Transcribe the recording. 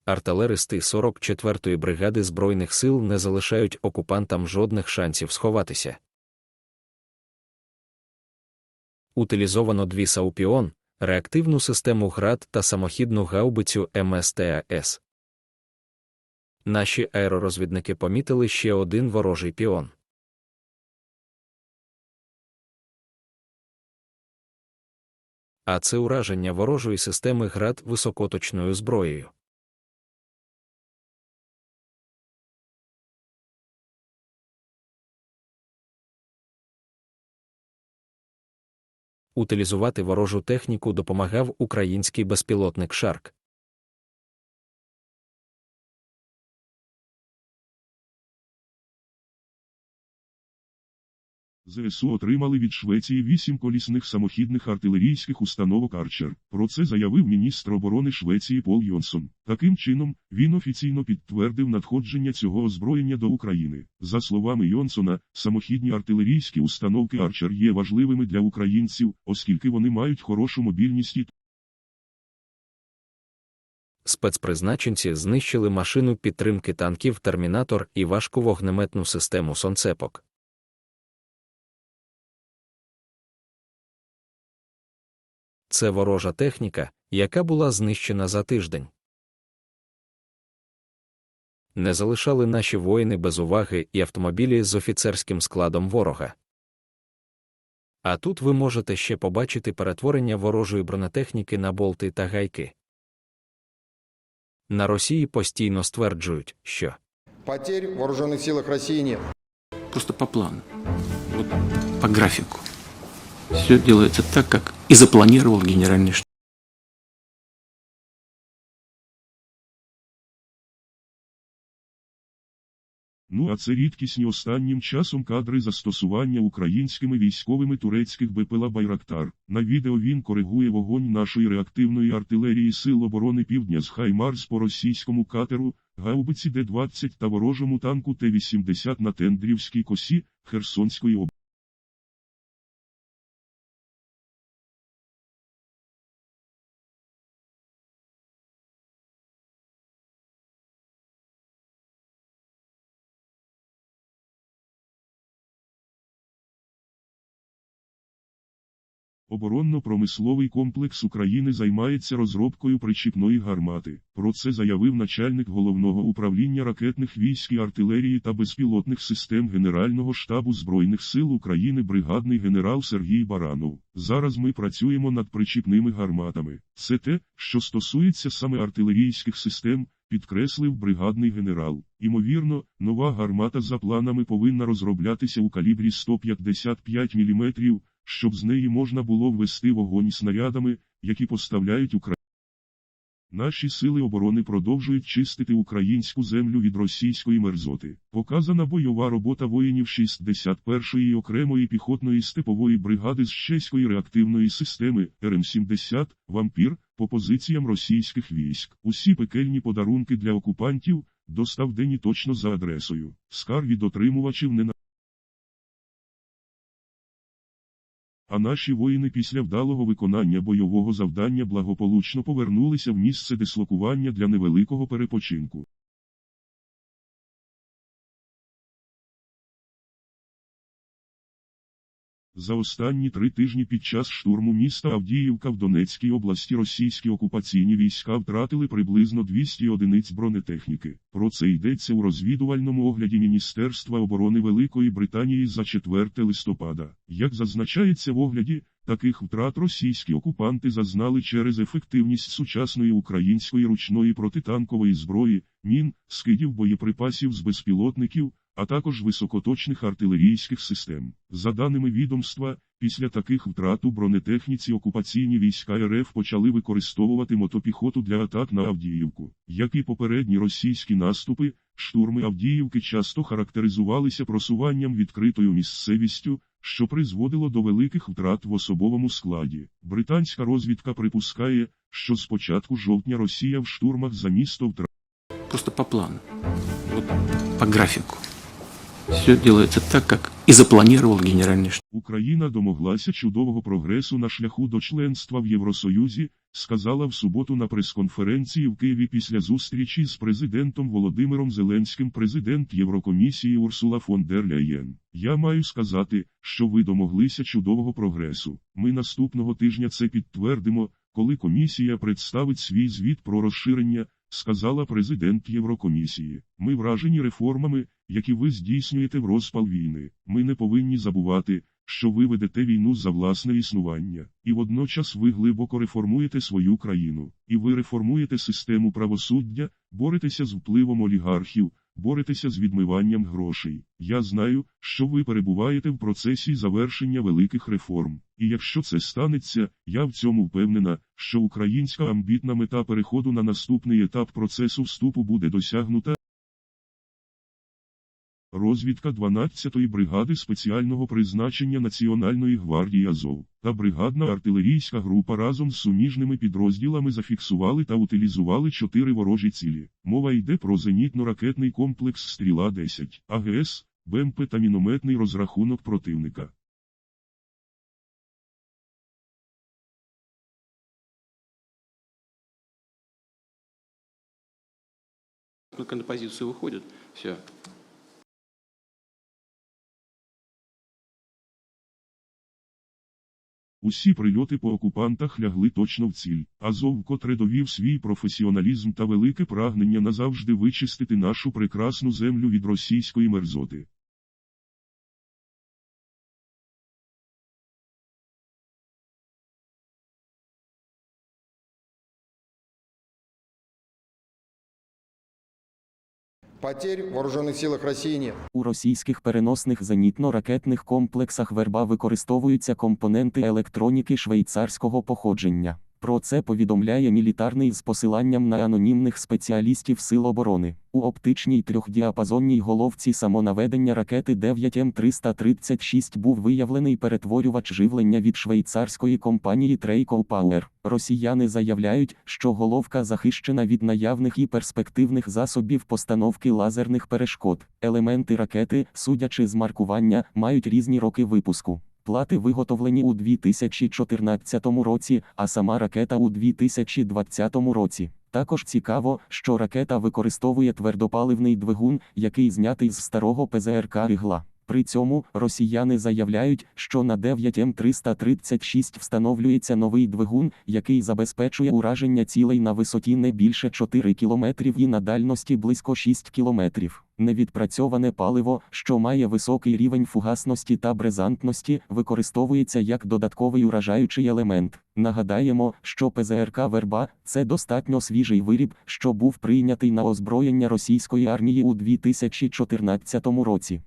Артилеристи 44-ї бригади Збройних сил не залишають окупантам жодних шансів сховатися. Утилізовано 2 Саупіон, реактивну систему ГРАД та самохідну гаубицю МСТАС. Наші аеророзвідники помітили ще один ворожий піон. А це ураження ворожої системи ГРАД високоточною зброєю. Утилізувати ворожу техніку допомагав український безпілотник «Шарк». ЗСУ отримали від Швеції 8 колісних самохідних артилерійських установок «Арчер». Про це заявив міністр оборони Швеції Пол Йонсон. Таким чином, він офіційно підтвердив надходження цього озброєння до України. За словами Йонсона, самохідні артилерійські установки «Арчер» є важливими для українців, оскільки вони мають хорошу мобільність і Спецпризначенці знищили машину підтримки танків «Термінатор» і важку вогнеметну систему «Сонцепок». Це ворожа техніка, яка була знищена за тиждень. Не залишали наші воїни без уваги і автомобілі з офіцерським складом ворога. А тут ви можете ще побачити перетворення ворожої бронетехніки на болти та гайки. На Росії постійно стверджують, що потерь в вооруженных силах России нет. Просто по плану, вот по графику. Все делается так, как и запланировал генеральный штаб. Ну а це рідкісні останнім часом кадри застосування українськими військовими турецьких БПЛА «Байрактар». На відео він коригує вогонь нашої реактивної артилерії Сил оборони Півдня з «Хаймарс» по російському катеру, гаубиці Д-20 та ворожому танку Т-80 на Тендрівській косі Херсонської області. Оборонно-промисловий комплекс України займається розробкою причіпної гармати. Про це заявив начальник Головного управління ракетних військ і артилерії та безпілотних систем Генерального штабу Збройних сил України бригадний генерал Сергій Баранов. Зараз ми працюємо над причіпними гарматами. Це те, що стосується саме артилерійських систем, підкреслив бригадний генерал. Імовірно, нова гармата за планами повинна розроблятися у калібрі 155 мм, щоб з неї можна було ввести вогонь снарядами, які поставляють Україні. Наші сили оборони продовжують чистити українську землю від російської мерзоти. Показана бойова робота воїнів 61-ї окремої піхотної степової бригади з чеської реактивної системи РМ-70 «Вампір» по позиціям російських військ. Усі пекельні подарунки для окупантів доставлені точно за адресою. Скар від отримувачів не А наші воїни після вдалого виконання бойового завдання благополучно повернулися в місце дислокування для невеликого перепочинку. За останні 3 тижні під час штурму міста Авдіївка в Донецькій області російські окупаційні війська втратили приблизно 200 одиниць бронетехніки. Про це йдеться у розвідувальному огляді Міністерства оборони Великої Британії за 4 листопада. Як зазначається в огляді, таких втрат російські окупанти зазнали через ефективність сучасної української ручної протитанкової зброї, мін, скидів боєприпасів з безпілотників, а також високоточних артилерійських систем. За даними відомства, після таких втрат у бронетехніці окупаційні війська РФ почали використовувати мотопіхоту для атак на Авдіївку. Як і попередні російські наступи, штурми Авдіївки часто характеризувалися просуванням відкритою місцевістю, що призводило до великих втрат в особовому складі. Британська розвідка припускає, що з початку жовтня Росія в штурмах за місто втратила. Просто по плану, вот по графику. Все делается так, как и запланировал генеральный штаб. Україна домоглася чудового прогресу на шляху до членства в Євросоюзі, сказала в суботу на прес-конференції в Києві після зустрічі з президентом Володимиром Зеленським президент Єврокомісії Урсула фон дер Ляєн. Я маю сказати, що ви домоглися чудового прогресу. Ми наступного тижня це підтвердимо, коли комісія представить свій звіт про розширення, сказала президент Єврокомісії. Ми вражені реформами, які ви здійснюєте в розпал війни. Ми не повинні забувати, що ви ведете війну за власне існування, і водночас ви глибоко реформуєте свою країну, і ви реформуєте систему правосуддя, боретеся з впливом олігархів, боретеся з відмиванням грошей. Я знаю, що ви перебуваєте в процесі завершення великих реформ, і якщо це станеться, я в цьому впевнена, що українська амбітна мета переходу на наступний етап процесу вступу буде досягнута. Розвідка 12-ї бригади спеціального призначення Національної гвардії Азов та бригадна артилерійська група разом з суміжними підрозділами зафіксували та утилізували 4 ворожі цілі. Мова йде про зенітно-ракетний комплекс «Стріла-10», АГС, БМП та мінометний розрахунок противника. Только на позицию выходят, все. Усі прильоти по окупантах лягли точно в ціль. Азов вкотре довів свій професіоналізм та велике прагнення назавжди вичистити нашу прекрасну землю від російської мерзоти. Потерь в вооруженных силах России нет. У російських переносних зенітно-ракетних комплексах «Верба» використовуються компоненти електроніки швейцарського походження. Про це повідомляє мілітарний з посиланням на анонімних спеціалістів Сил оборони. У оптичній трьохдіапазонній головці самонаведення ракети 9М336 був виявлений перетворювач живлення від швейцарської компанії Traco Power. Росіяни заявляють, що головка захищена від наявних і перспективних засобів постановки лазерних перешкод. Елементи ракети, судячи з маркування, мають різні роки випуску. Плати виготовлені у 2014 році, а сама ракета у 2020 році. Також цікаво, що ракета використовує твердопаливний двигун, який знятий з старого ПЗРК «Ігла». При цьому росіяни заявляють, що на 9М336 встановлюється новий двигун, який забезпечує ураження цілей на висоті не більше 4 км і на дальності близько 6 км. Невідпрацьоване паливо, що має високий рівень фугасності та брезантності, використовується як додатковий уражаючий елемент. Нагадаємо, що ПЗРК «Верба» – це достатньо свіжий виріб, що був прийнятий на озброєння російської армії у 2014 році.